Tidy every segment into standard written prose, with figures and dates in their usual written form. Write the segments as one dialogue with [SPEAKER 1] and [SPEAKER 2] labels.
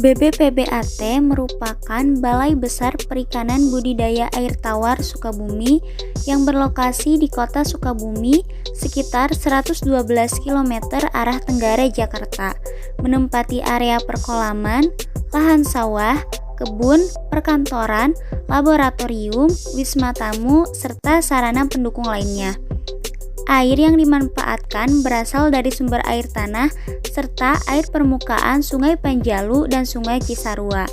[SPEAKER 1] BBPBAT merupakan Balai Besar Perikanan Budidaya Air Tawar Sukabumi yang berlokasi di Kota Sukabumi sekitar 112 km arah tenggara Jakarta, menempati area perkolaman, lahan sawah, kebun, perkantoran, laboratorium, wisma tamu, serta sarana pendukung lainnya. Air yang dimanfaatkan berasal dari sumber air tanah serta air permukaan Sungai Panjalu dan Sungai Cisarua.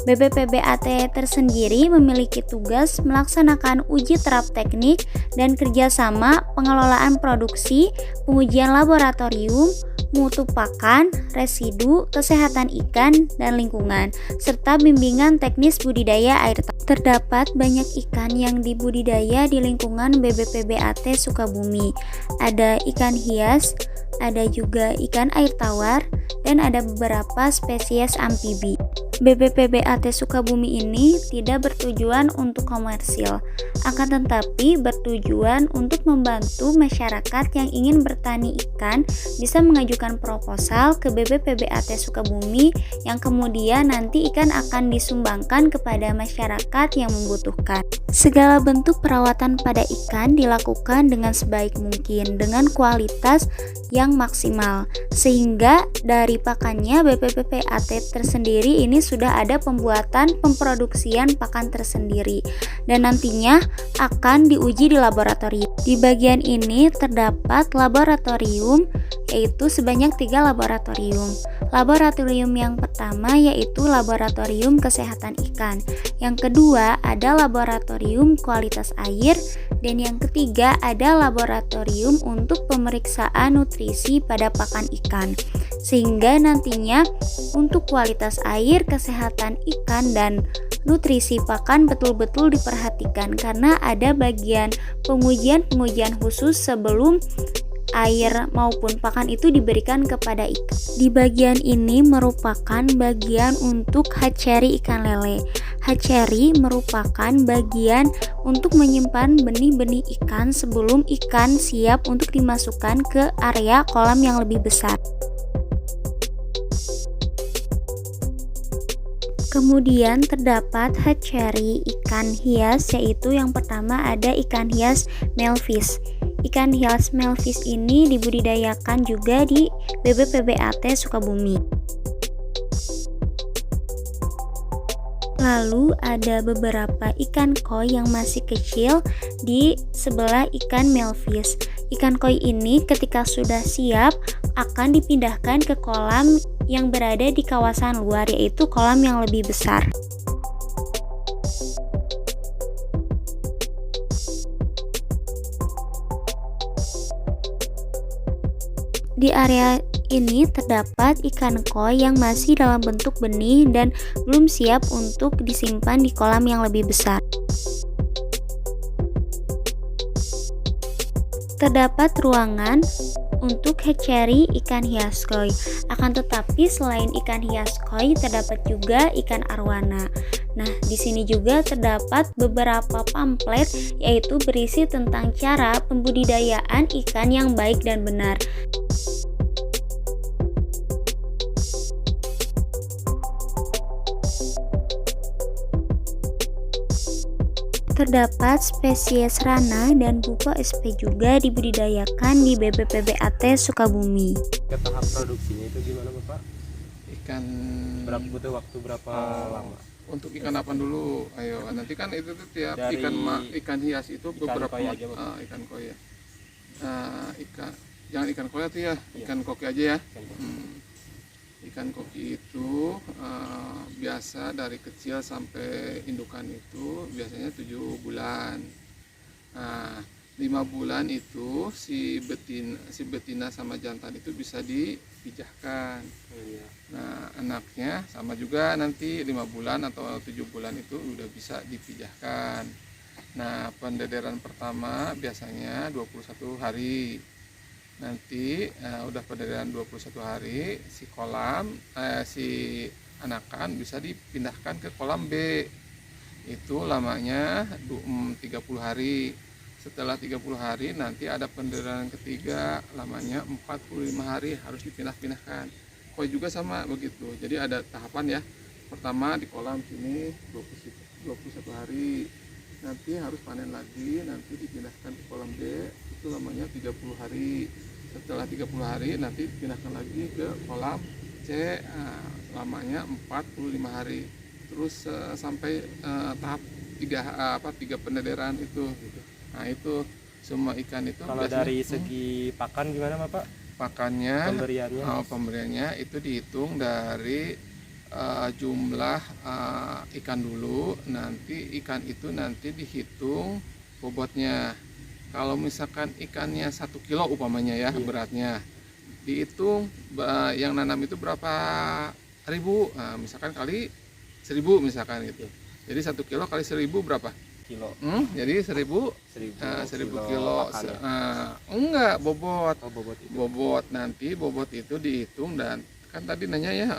[SPEAKER 1] BBPBAT tersendiri memiliki tugas melaksanakan uji terap teknik dan kerjasama pengelolaan produksi, pengujian laboratorium, mutu pakan, residu, kesehatan ikan, dan lingkungan, serta bimbingan teknis budidaya air tawar. Terdapat banyak ikan yang dibudidaya di lingkungan BBPBAT Sukabumi. Ada ikan hias, ada juga ikan air tawar, dan ada beberapa spesies amfibi. BBPBAT Sukabumi ini tidak bertujuan untuk komersil, akan tetapi bertujuan untuk membantu masyarakat yang ingin bertani ikan bisa mengajukan proposal ke BBPBAT Sukabumi yang kemudian nanti ikan akan disumbangkan kepada masyarakat yang membutuhkan. Segala bentuk perawatan pada ikan dilakukan dengan sebaik mungkin dengan kualitas yang maksimal, sehingga dari pakannya BBPBAT tersendiri ini sudah ada pembuatan pemproduksian pakan tersendiri dan nantinya akan diuji di laboratorium. Di bagian ini terdapat laboratorium, yaitu sebanyak 3 laboratorium. Laboratorium yang pertama yaitu laboratorium kesehatan ikan, yang kedua ada laboratorium kualitas air, dan yang ketiga ada laboratorium untuk pemeriksaan nutrisi pada pakan ikan, sehingga nantinya untuk kualitas air, kesehatan ikan, dan nutrisi pakan betul-betul diperhatikan karena ada bagian pengujian khusus sebelum air maupun pakan itu diberikan kepada ikan. Di bagian ini merupakan bagian untuk hatchery ikan lele. Hatchery merupakan bagian untuk menyimpan benih-benih ikan sebelum ikan siap untuk dimasukkan ke area kolam yang lebih besar. Kemudian terdapat hatchery ikan hias, yaitu yang pertama ada ikan hias melfish. Ikan hias melfish ini dibudidayakan juga di BBPBAT Sukabumi. Lalu ada beberapa ikan koi yang masih kecil di sebelah ikan melfish. Ikan koi ini ketika sudah siap akan dipindahkan ke kolam yang berada di kawasan luar, yaitu kolam yang lebih besar. Di area ini terdapat ikan koi yang masih dalam bentuk benih dan belum siap untuk disimpan di kolam yang lebih besar. Terdapat ruangan untuk hatchery ikan hias koi. Akan tetapi selain ikan hias koi terdapat juga ikan arwana. Nah, di sini juga terdapat beberapa pamflet yaitu berisi tentang cara pembudidayaan ikan yang baik dan benar. Terdapat spesies rana dan bupo SP juga dibudidayakan di BBPBAT Sukabumi.
[SPEAKER 2] Ke tahap produksinya itu gimana Bapak?
[SPEAKER 3] Ikan
[SPEAKER 2] Butuh waktu berapa lama?
[SPEAKER 3] untuk ikan apa dulu? Ayo, nanti kan itu tuh tiap
[SPEAKER 2] Dari
[SPEAKER 3] ikan hias itu beberapa
[SPEAKER 2] koi aja, Bapak.
[SPEAKER 3] ikan koi ya. Jangan ikan koi tuh ya, ikan koki aja ya. Ikan koki itu biasa dari kecil sampai indukan itu biasanya 7 bulan. Nah, 5 bulan itu si betina sama jantan itu bisa dipijahkan. Nah, anaknya sama juga nanti 5 bulan atau 7 bulan itu udah bisa dipijahkan. Nah, pendederan pertama biasanya 21 hari. Nanti udah pendederan 21 hari si si anakan bisa dipindahkan ke kolam B. Itu lamanya 30 hari. Setelah 30 hari nanti ada pendederan ketiga, lamanya 45 hari harus dipindah-pindahkan. koi juga sama begitu. Jadi ada tahapan ya. Pertama di kolam sini 21 hari, nanti harus panen lagi, nanti dipindahkan ke kolam B, itu lamanya 30 hari. Setelah 30 hari nanti dipindahkan lagi ke kolam C, lamanya 45 hari. Terus sampai tahap 3 pendederan itu. Nah itu semua ikan itu.
[SPEAKER 2] Kalau dari segi pakan gimana Bapak?
[SPEAKER 3] Pakannya,
[SPEAKER 2] pemberiannya
[SPEAKER 3] itu dihitung dari jumlah ikan dulu. Nanti ikan itu nanti dihitung bobotnya. Kalau misalkan ikannya 1 kilo umpamanya ya, beratnya dihitung yang nanam itu berapa ribu, misalkan kali 1000 misalkan gitu. Jadi 1 kilo kali 1000 berapa?
[SPEAKER 2] Kilo.
[SPEAKER 3] Jadi 1000 kilo. Enggak, bobot. Bobot nanti bobot itu dihitung, dan kan tadi nanya ya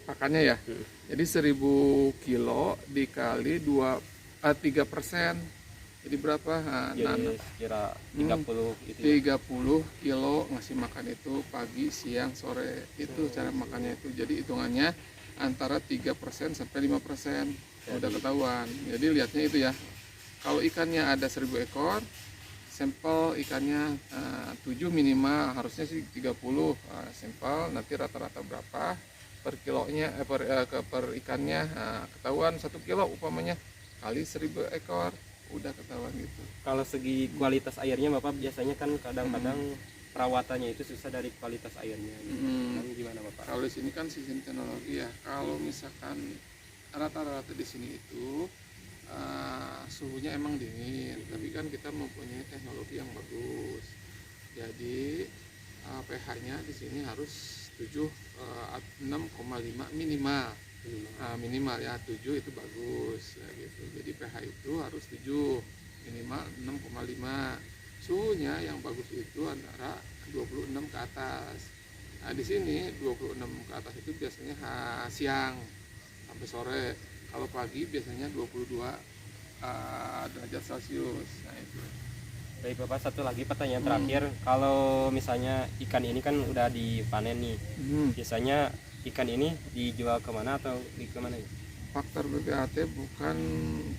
[SPEAKER 3] pakannya ya. Jadi 1000 kilo dikali 3%. Jadi berapa?
[SPEAKER 2] Jadi kira 30 itu.
[SPEAKER 3] 30 kilo ngasih makan itu pagi, siang, sore. Itu cara makannya itu. Jadi hitungannya antara 3% sampai 5%. Udah ketahuan. Jadi lihatnya itu ya. Kalau ikannya ada 1000 ekor, sampel ikannya 7 minimal, harusnya sih 30 sampel. Nanti rata-rata berapa per kilonya, per ikannya, ketahuan 1 kilo umpamanya kali 1000 ekor, udah ketahuan gitu.
[SPEAKER 2] Kalau segi kualitas airnya Bapak, biasanya kan kadang-kadang perawatannya itu susah dari kualitas airnya. Kan gimana Bapak?
[SPEAKER 3] Kalau di sini kan sistem teknologi ya. Kalau misalkan rata-rata di sini itu suhunya emang dingin, tapi kan kita mempunyai teknologi yang bagus. Jadi pH-nya di sini harus 6,5 minimal. Minimal ya, 7 itu bagus ya, gitu. Jadi pH itu harus 7, minimal 6,5. Suhunya yang bagus itu antara 26 ke atas. Nah di sini 26 ke atas itu biasanya siang sampai sore. Kalau pagi biasanya 22 derajat Celcius. Nah itu.
[SPEAKER 2] Baik Bapak, satu lagi pertanyaan terakhir. Kalau misalnya ikan ini kan udah dipanen nih, biasanya ikan ini dijual kemana atau di kemana?
[SPEAKER 3] Faktor BPAT bukan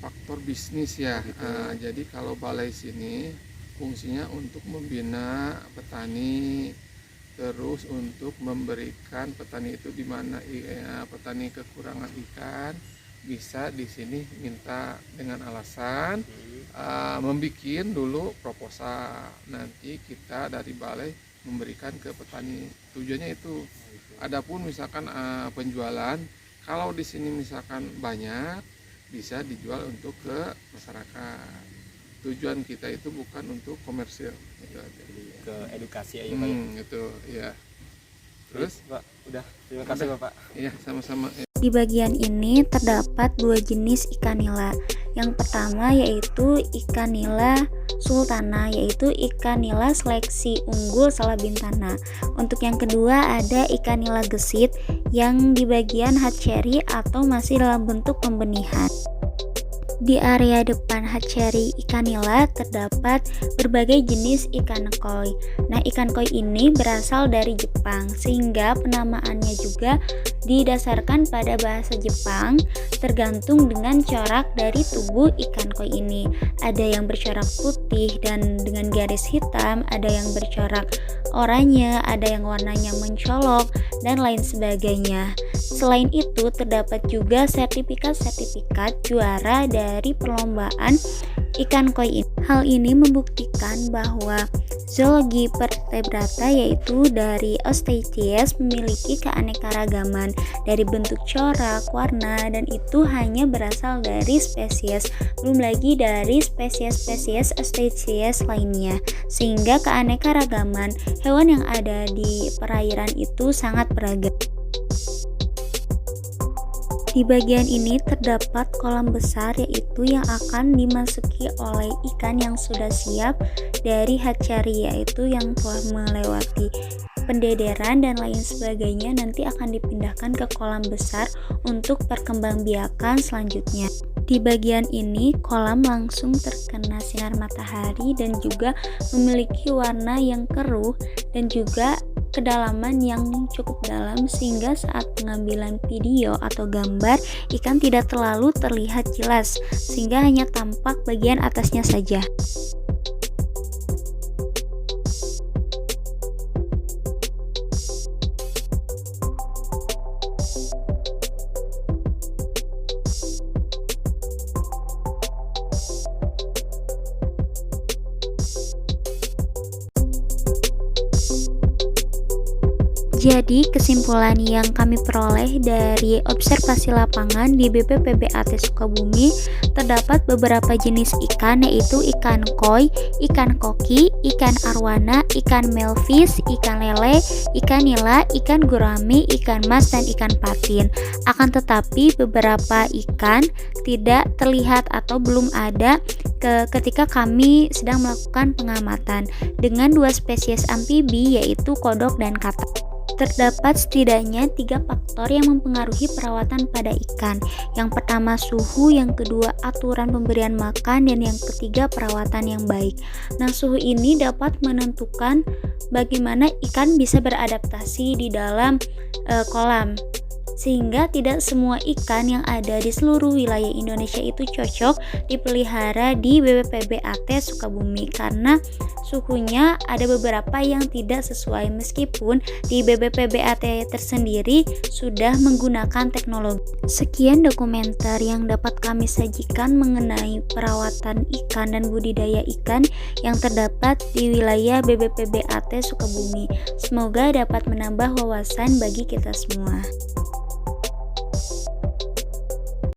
[SPEAKER 3] faktor bisnis ya. Jadi kalau balai sini fungsinya untuk membina petani, terus untuk memberikan petani itu di mana petani kekurangan ikan bisa di sini minta dengan alasan membikin dulu proposal, nanti kita dari balai memberikan ke petani. Tujuannya itu. Adapun misalkan penjualan, kalau di sini misalkan banyak bisa dijual untuk ke masyarakat. Tujuan kita itu bukan untuk komersil, itu aja.
[SPEAKER 2] Ke edukasi aja Pak.
[SPEAKER 3] Itu ya. Terus
[SPEAKER 2] Pak, udah, terima kasih Bapak.
[SPEAKER 3] Iya, sama-sama.
[SPEAKER 1] Di bagian ini terdapat 2 jenis ikan nila. Yang pertama yaitu ikan nila sultana, yaitu ikan nila seleksi unggul Salabintana. Untuk yang kedua ada ikan nila gesit yang di bagian hatchery atau masih dalam bentuk pembenihan. Di area depan hatchery ikan nila terdapat berbagai jenis ikan koi. Nah, ikan koi ini berasal dari Jepang, sehingga penamaannya juga didasarkan pada bahasa Jepang tergantung dengan corak dari tubuh ikan koi ini. Ada yang bercorak putih dan dengan garis hitam, ada yang bercorak oranye, ada yang warnanya mencolok, dan lain sebagainya. Selain itu, terdapat juga sertifikat-sertifikat juara dari perlombaan ikan koi ini. Hal ini membuktikan bahwa zoologi vertebrata yaitu dari Osteichthyes memiliki keanekaragaman dari bentuk corak, warna, dan itu hanya berasal dari spesies, belum lagi dari spesies-spesies Osteichthyes lainnya, sehingga keanekaragaman hewan yang ada di perairan itu sangat beragam. Di bagian ini terdapat kolam besar yaitu yang akan dimasuki oleh ikan yang sudah siap dari hatchery, yaitu yang telah melewati pendederan dan lain sebagainya, nanti akan dipindahkan ke kolam besar untuk perkembangbiakan selanjutnya. Di bagian ini kolam langsung terkena sinar matahari dan juga memiliki warna yang keruh dan juga kedalaman yang cukup dalam sehingga saat pengambilan video atau gambar ikan tidak terlalu terlihat jelas sehingga hanya tampak bagian atasnya saja. Jadi kesimpulan yang kami peroleh dari observasi lapangan di BPPBAT Sukabumi, terdapat beberapa jenis ikan yaitu ikan koi, ikan koki, ikan arwana, ikan melfish, ikan lele, ikan nila, ikan gurame, ikan mas, dan ikan patin. Akan tetapi beberapa ikan tidak terlihat atau belum ada ketika kami sedang melakukan pengamatan dengan 2 spesies amfibi yaitu kodok dan katak. Terdapat setidaknya 3 faktor yang mempengaruhi perawatan pada ikan. Yang pertama suhu, yang kedua aturan pemberian makan, dan yang ketiga perawatan yang baik. Nah, suhu ini dapat menentukan bagaimana ikan bisa beradaptasi di dalam kolam. Sehingga tidak semua ikan yang ada di seluruh wilayah Indonesia itu cocok dipelihara di BPPBAT Sukabumi karena suhunya ada beberapa yang tidak sesuai meskipun di BPPBAT tersendiri sudah menggunakan teknologi. Sekian dokumenter yang dapat kami sajikan mengenai perawatan ikan dan budidaya ikan yang terdapat di wilayah BPPBAT Sukabumi. Semoga dapat menambah wawasan bagi kita semua.